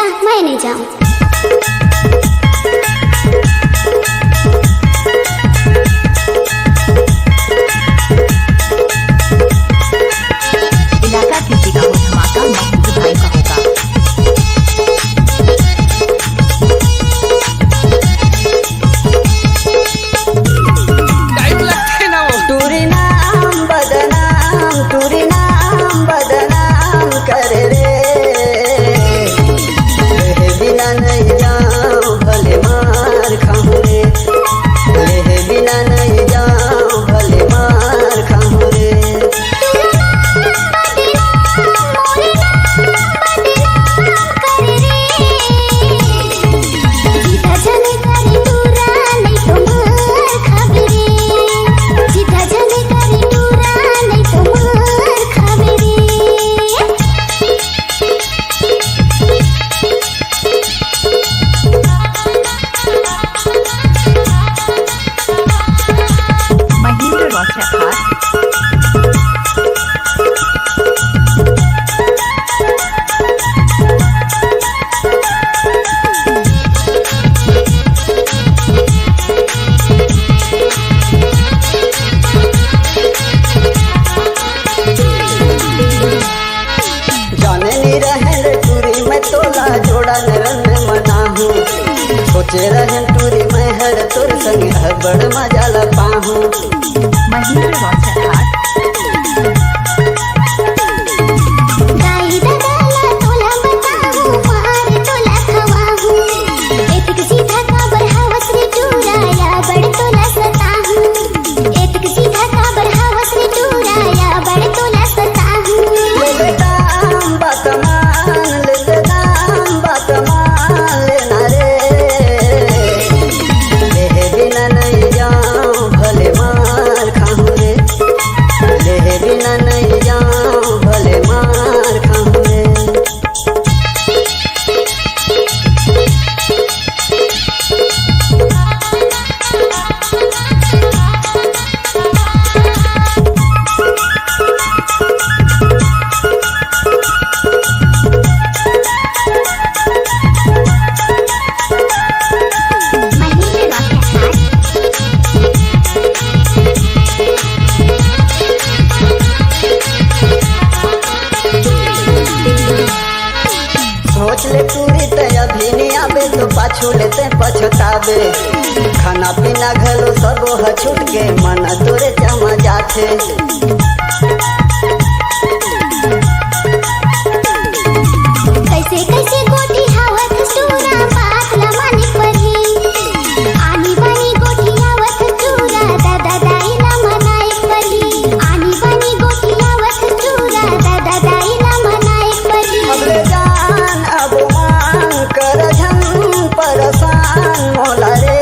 जा, मैं नहीं जाऊँ। इलाका किसी का हो धमाका महमूद भाई का होगा। टूरी नाम बदनाम, टूरी नाम बदनाम कर रे, लेहे बिना नहीं जाऊं भले मार खाऊं रे, लेहे बिना नहीं जाऊं भले मार खाऊं रे। महेंद्र रोशन खास जाने नहीं रहे रे टूरी में तोला जोड़ा नरन में मना हूँ, सोचे रहे टूरी में हर तुर संग बड़ मजा ला पाहूँ। महेंद्र रोशन खास सोच ले टूरी ते अभी नहीं आवे तो पाछू लेते पछतावे, खाना पीना घलो सब ह छूट के मन तोरे चमा जाथे। कैसे कैसे गोटी हावत चूरा पाखला मानी परी, आनी बानी गोटी हावत चूरा दादा दाई ना मनाए परी, आनी बानी गोटी हावत चूरा दादा दाई ना मनाए परी। अबे जान अब मान कर झन परेशान मोला रे,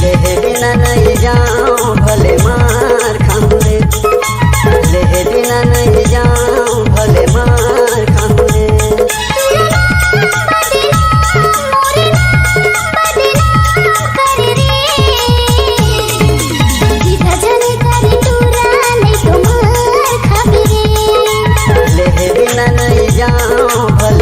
लेहे बिना नहीं जाऊं भले मार खाऊं रे, लेहे बिना नहीं जाऊं भले मार खाऊं रे। लेहे बिना नहीं जाऊं भले